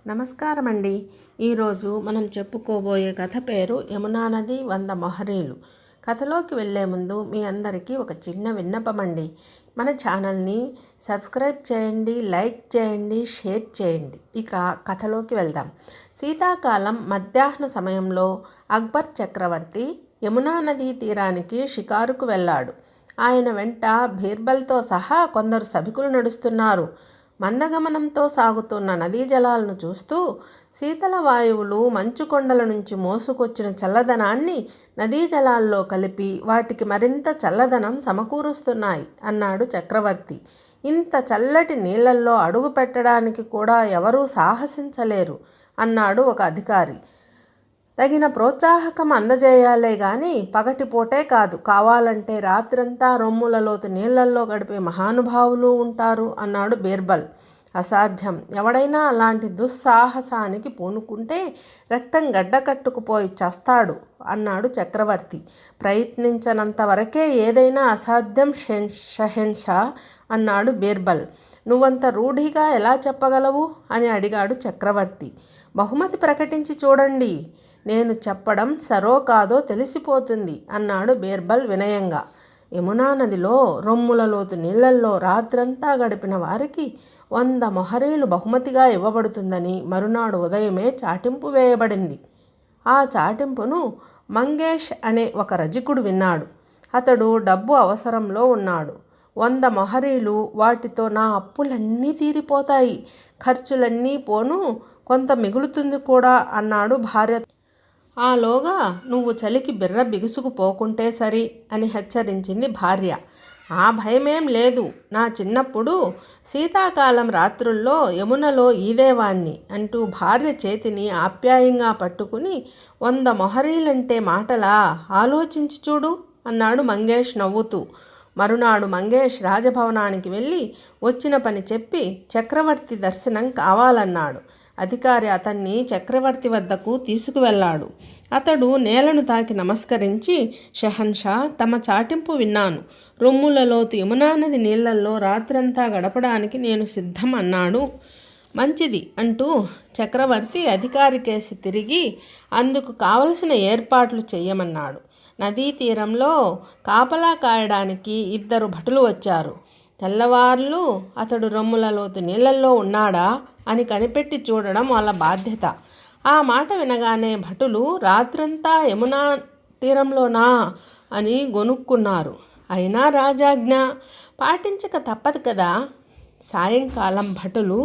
నమస్కారం అండి. ఈరోజు మనం చెప్పుకోబోయే కథ పేరు యమునా నది 100 మొహరీలు. కథలోకి వెళ్ళే ముందు మీ అందరికీ ఒక చిన్న విన్నపం అండి. మన ఛానల్ని సబ్స్క్రైబ్ చేయండి, లైక్ చేయండి, షేర్ చేయండి. ఇక కథలోకి వెళ్దాం. శీతాకాలం మధ్యాహ్న సమయంలో అక్బర్ చక్రవర్తి యమునా నదీ తీరానికి షికారుకు వెళ్ళాడు. ఆయన వెంట బీర్బల్తో సహా కొందరు సభికులు నడుస్తున్నారు. మందగమనంతో సాగుతున్న నదీ జలాలను చూస్తూ శీతల వాయువులు మంచు కొండల నుంచి మోసుకొచ్చిన చల్లదనాన్ని నదీ జలాల్లో కలిపి వాటికి మరింత చల్లదనం సమకూరుస్తున్నాయి అన్నాడు చక్రవర్తి. ఇంత చల్లటి నీళ్లల్లో అడుగు పెట్టడానికి కూడా ఎవరూ సాహసించలేరు అన్నాడు ఒక అధికారి. తగిన ప్రోత్సాహకం అందజేయాలే గాని పగటిపూటే కాదు, కావాలంటే రాత్రంతా రొమ్ముల లోతు నీళ్లల్లో గడిపే మహానుభావులు ఉంటారు అన్నాడు బీర్బల్. అసాధ్యం, ఎవడైనా అలాంటి దుస్సాహసానికి పూనుకుంటే రక్తం గడ్డకట్టుకుపోయి చస్తాడు అన్నాడు చక్రవర్తి. ప్రయత్నించనంత వరకే ఏదైనా అసాధ్యం షహెన్షా అన్నాడు బీర్బల్. నువ్వంత రూఢిగా ఎలా చెప్పగలవు అని అడిగాడు చక్రవర్తి. బహుమతి ప్రకటించి చూడండి, నేను చెప్పడం సరో కాదో తెలిసిపోతుంది అన్నాడు బీర్బల్ వినయంగా. యమునా నదిలో రొమ్ముల లోతు నీళ్లల్లో రాత్రంతా గడిపిన వారికి 100 మొహరీలు బహుమతిగా ఇవ్వబడుతుందని మరునాడు ఉదయమే చాటింపు వేయబడింది. ఆ చాటింపును మంగేష్ అనే ఒక రజకుడు విన్నాడు. అతడు డబ్బు అవసరంలో ఉన్నాడు. 100 మొహరీలు, వాటితో నా అప్పులన్నీ తీరిపోతాయి, ఖర్చులన్నీ పోను, కొంత మిగులుతుంది కూడా అన్నాడు భార్య. ఆలోగా నువ్వు చలికి బిర్ర బిగుసుకుపోకుంటే సరి అని హెచ్చరించింది భార్య. ఆ భయమేం లేదు, నా చిన్నప్పుడు శీతాకాలం రాత్రుల్లో యమునలో ఈదేవాణ్ణి అంటూ భార్య చేతిని ఆప్యాయంగా పట్టుకుని 100 మొహరీలంటే మాటలా, ఆలోచించి చూడు అన్నాడు మంగేష్ నవ్వుతూ. మరునాడు మంగేష్ రాజభవనానికి వెళ్ళి వచ్చిన పని చెప్పి చక్రవర్తి దర్శనం కావాలన్నాడు. అధికారి అతన్ని చక్రవర్తి వద్దకు తీసుకువెళ్ళాడు. అతడు నేలను తాకి నమస్కరించి, షహన్షా, తమ చాటింపు విన్నాను. రొమ్ముల లోతు యమునా నది నీళ్లల్లో రాత్రంతా గడపడానికి నేను సిద్ధం అన్నాడు. మంచిది అంటూ చక్రవర్తి అధికారి కేసి తిరిగి అందుకు కావలసిన ఏర్పాట్లు చెయ్యమన్నాడు. నదీ తీరంలో కాపలా కాయడానికి 2 భటులు వచ్చారు. తెల్లవార్లు అతడు రొమ్ముల లోతు నీళ్లల్లో ఉన్నాడా అని కనిపెట్టి చూడడం వాళ్ళ బాధ్యత. ఆ మాట వినగానే భటులు రాత్రంతా యమునా తీరంలోనా అని గొనుక్కున్నారు. అయినా రాజాజ్ఞ పాటించక తప్పదు కదా. సాయంకాలం భటులు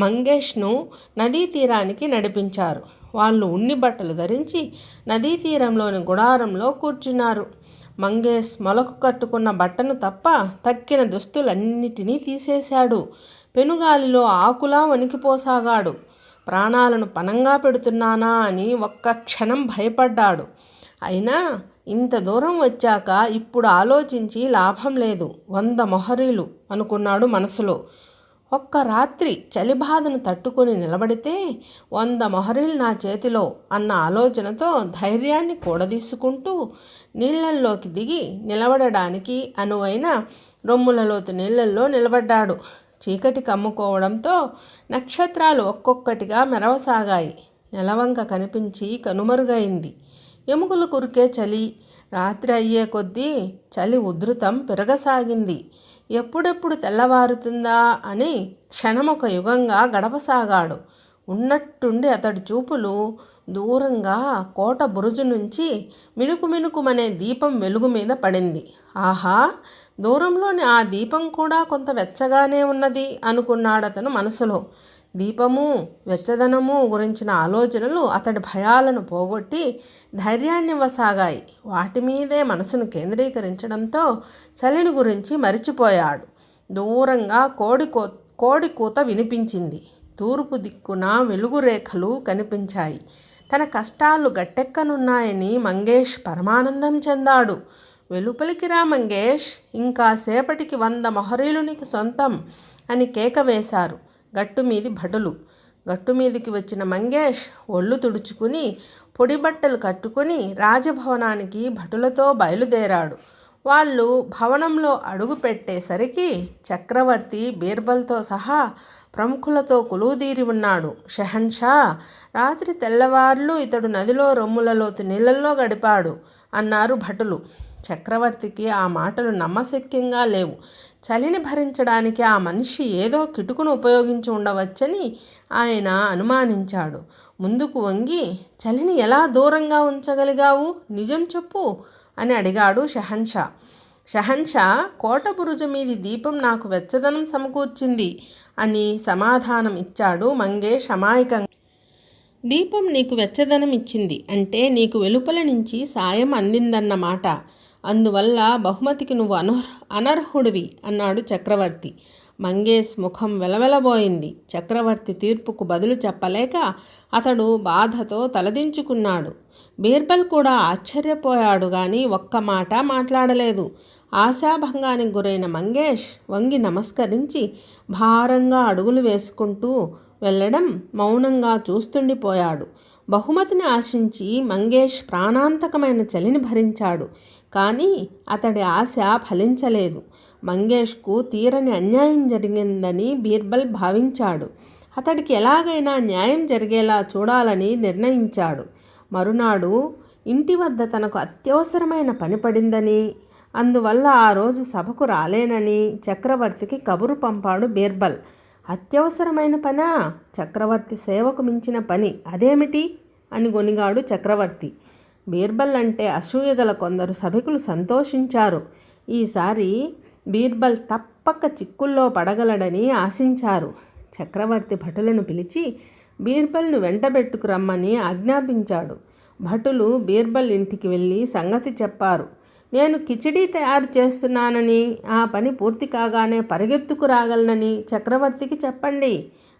మంగేష్ను నదీ తీరానికి నడిపించారు. వాళ్ళు ఉన్ని బట్టలు ధరించి నదీ తీరంలోని గుడారంలో కూర్చున్నారు. మంగేష్ మొలకు కట్టుకున్న బట్టను తప్ప తక్కిన దుస్తులన్నిటినీ తీసేశాడు. పెనుగాలిలో ఆకులా వణికిపోసాగాడు. ప్రాణాలను పణంగా పెడుతున్నానా అని ఒక్క క్షణం భయపడ్డాడు. అయినా ఇంత దూరం వచ్చాక ఇప్పుడు ఆలోచించి లాభం లేదు, 100 మొహరీలు అనుకున్నాడు మనసులో. ఒక్క రాత్రి చలిబాధను తట్టుకొని నిలబడితే 100 మొహరీలు నా చేతిలో అన్న ఆలోచనతో ధైర్యాన్ని కూడదీసుకుంటూ నీళ్లల్లోకి దిగి నిలబడడానికి అనువైన రొమ్ముల లోతు నీళ్లల్లో నిలబడ్డాడు. చీకటి కమ్ముకోవడంతో నక్షత్రాలు ఒక్కొక్కటిగా మెరవసాగాయి. నెలవంక కనిపించి కనుమరుగైంది. ఎముకలు కురికే చలి. రాత్రి అయ్యే కొద్దీ చలి ఉధృతం పెరగసాగింది. ఎప్పుడెప్పుడు తెల్లవారుతుందా అని క్షణమొక యుగంగా గడపసాగాడు. ఉన్నట్టుండి అతడి చూపులు దూరంగా కోట బురుజు నుంచి మినుకుమనే దీపం వెలుగు మీద పడింది. ఆహా, దూరంలోని ఆ దీపం కూడా కొంత వెచ్చగానే ఉన్నది అనుకున్నాడతను మనసులో. దీపము, వెచ్చదనము గురించిన ఆలోచనలు అతడి భయాలను పోగొట్టి ధైర్యాన్నివ్వసాగాయి. వాటి మీదే మనసును కేంద్రీకరించడంతో చలిని గురించి మరిచిపోయాడు. దూరంగా కోడి కూత వినిపించింది. తూర్పు దిక్కున వెలుగు రేఖలు కనిపించాయి. తన కష్టాలు గట్టెక్కనున్నాయని మంగేష్ పరమానందం చెందాడు. వెలుపలికి రా మంగేష్, ఇంకాసేపటికి 100 మొహరీలు నీకు సొంతం అని కేక వేశారు గట్టుమీది భటులు. గట్టుమీదికి వచ్చిన మంగేష్ ఒళ్ళు తుడుచుకుని పొడి బట్టలు కట్టుకుని రాజభవనానికి భటులతో బయలుదేరాడు. వాళ్ళు భవనంలో అడుగు పెట్టేసరికి చక్రవర్తి బీర్బల్తో సహా ప్రముఖులతో కొలువుదీరి ఉన్నాడు. షెహన్షా, రాత్రి తెల్లవార్లు ఇతడు నదిలో రొమ్ములలోతు నీళ్ళల్లో గడిపాడు అన్నారు భటులు. చక్రవర్తికి ఆ మాటలు నమ్మశక్యంగా లేవు. చలిని భరించడానికి ఆ మనిషి ఏదో కిటుకును ఉపయోగించి ఉండవచ్చని ఆయన అనుమానించాడు. ముందుకు వంగి, చలిని ఎలా దూరంగా ఉంచగలిగావు? నిజం చెప్పు అని అడిగాడు షెహన్షా. షెహన్షా, కోట బురుజు మీది దీపం నాకు వెచ్చదనం సమకూర్చింది అని సమాధానం ఇచ్చాడు మంగేష్ అమాయకంగా. దీపం నీకు వెచ్చదనం ఇచ్చింది అంటే నీకు వెలుపల నుంచి సాయం అందిందన్నమాట. అందువల్ల బహుమతికి నువ్వు అనర్హుడివి అన్నాడు చక్రవర్తి. మంగేష్ ముఖం వెలవెలబోయింది. చక్రవర్తి తీర్పుకు బదులు చెప్పలేక అతడు బాధతో తలదించుకున్నాడు. బీర్బల్ కూడా ఆశ్చర్యపోయాడు గాని ఒక్క మాట మాట్లాడలేదు. ఆశాభంగానికి గురైన మంగేష్ వంగి నమస్కరించి భారంగా అడుగులు వేసుకుంటూ వెళ్ళడం మౌనంగా చూస్తుండిపోయాడు. బహుమతిని ఆశించి మంగేష్ ప్రాణాంతకమైన చలిని భరించాడు. కానీ అతడి ఆశ ఫలించలేదు. మంగేష్కు తీరని అన్యాయం జరిగిందని బీర్బల్ భావించాడు. అతడికి ఎలాగైనా న్యాయం జరిగేలా చూడాలని నిర్ణయించాడు. మరునాడు ఇంటి వద్ద తనకు అత్యవసరమైన పని పడిందని, అందువల్ల ఆ రోజు సభకు రాలేనని చక్రవర్తికి కబురు పంపాడు బీర్బల్. అత్యవసరమైన పనా? చక్రవర్తి సేవకు మించిన పని అదేమిటి అని గొనిగాడు చక్రవర్తి. బీర్బల్ అంటే అసూయగల కొందరు సభికులు సంతోషించారు. ఈసారి బీర్బల్ తప్పక చిక్కుల్లో పడగలడని ఆశించారు. చక్రవర్తి భటులను పిలిచి బీర్బల్ను వెంటబెట్టుకురమ్మని ఆజ్ఞాపించాడు. భటులు బీర్బల్ ఇంటికి వెళ్ళి సంగతి చెప్పారు. నేను కిచిడీ తయారు చేస్తున్నానని, ఆ పని పూర్తి కాగానే పరిగెత్తుకు రాగలనని చక్రవర్తికి చెప్పండి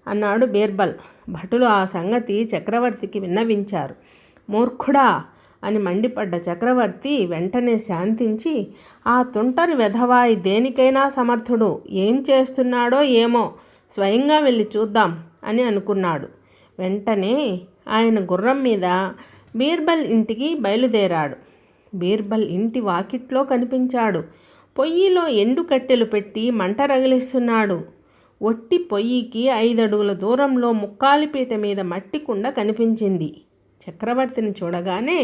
అన్నాడు బీర్బల్. భటులు ఆ సంగతి చక్రవర్తికి విన్నవించారు. మూర్ఖుడా అని మండిపడ్డ చక్రవర్తి వెంటనే శాంతించి, ఆ తుంటరి వెధవాయి దేనికైనా సమర్థుడు, ఏం చేస్తున్నాడో ఏమో, స్వయంగా వెళ్ళి చూద్దాం అని అనుకున్నాడు. వెంటనే ఆయన గుర్రం మీద బీర్బల్ ఇంటికి బయలుదేరాడు. బీర్బల్ ఇంటి వాకిట్లో కనిపించాడు. పొయ్యిలో ఎండు కట్టెలు పెట్టి మంట రగిలిస్తున్నాడు. ఒట్టి పొయ్యికి 5 అడుగుల దూరంలో ముక్కాలిపీట మీద మట్టి కుండ కనిపించింది. చక్రవర్తిని చూడగానే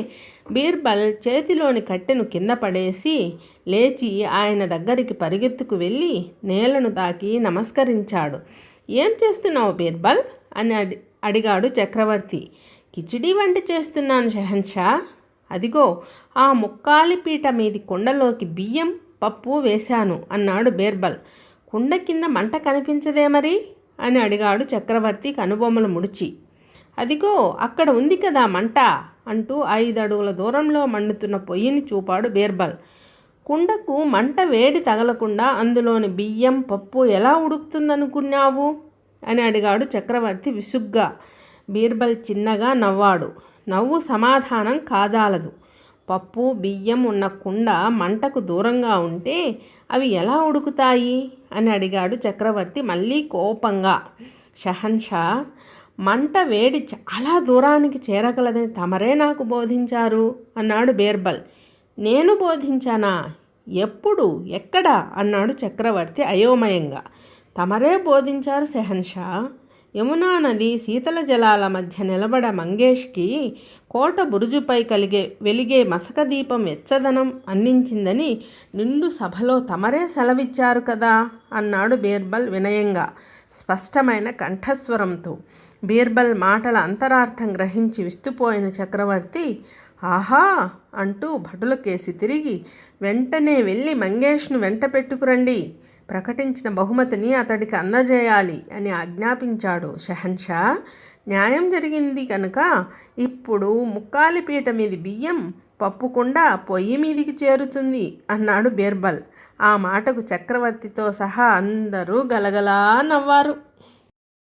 బీర్బల్ చేతిలోని కట్టెను కింద పడేసి లేచి ఆయన దగ్గరికి పరిగెత్తుకు వెళ్ళి నేలను తాకి నమస్కరించాడు. ఏం చేస్తున్నావు బీర్బల్ అని అడిగాడు చక్రవర్తి. కిచిడీ వంట చేస్తున్నాను షెహన్షా. అదిగో ఆ ముక్కాలిపీట మీది కుండలోకి బియ్యం పప్పు వేశాను అన్నాడు బీర్బల్. కుండ కింద మంట కనిపించదే మరి అని అడిగాడు చక్రవర్తి కనుబొమ్మలు ముడిచి. అదిగో అక్కడ ఉంది కదా మంట అంటూ 5 అడుగుల దూరంలో మండుతున్న పొయ్యిని చూపాడు బీర్బల్. కుండకు మంట వేడి తగలకుండా అందులోని బియ్యం పప్పు ఎలా ఉడుకుతుందనుకున్నావు అని అడిగాడు చక్రవర్తి విసుగ్గా. బీర్బల్ చిన్నగా నవ్వాడు. నవ్వు సమాధానం కాజాలదు. పప్పు బియ్యం ఉన్న కుండ మంటకు దూరంగా ఉంటే అవి ఎలా ఉడుకుతాయి అని అడిగాడు చక్రవర్తి మళ్ళీ కోపంగా. షెహన్షా, మంట వేడి చాలా దూరానికి చేరగలదని తమరే నాకు బోధించారు అన్నాడు బీర్బల్. నేను బోధించానా? ఎప్పుడు, ఎక్కడ అన్నాడు చక్రవర్తి అయోమయంగా. తమరే బోధించారు షెహన్షా. యమునా నది శీతల జలాల మధ్య నిలబడ మంగేష్కి కోట బురుజుపై వెలిగే మసక దీపం వెచ్చదనం అందించిందని నిండు సభలో తమరే సెలవిచ్చారు కదా అన్నాడు బీర్బల్ వినయంగా, స్పష్టమైన కంఠస్వరంతో. బీర్బల్ మాటల అంతరార్థం గ్రహించి విస్తుపోయిన చక్రవర్తి ఆహా అంటూ భటులకేసి తిరిగి వెంటనే వెళ్ళి మంగేష్ను వెంట పెట్టుకురండి, ప్రకటించిన బహుమతిని అతడికి అందజేయాలి అని ఆజ్ఞాపించాడు. షెహన్షా, న్యాయం జరిగింది కనుక ఇప్పుడు ముక్కాలిపీట మీది బియ్యం పప్పుకుండా పొయ్యి మీదికి చేరుతుంది అన్నాడు బీర్బల్. ఆ మాటకు చక్రవర్తితో సహా అందరూ గలగలా నవ్వారు.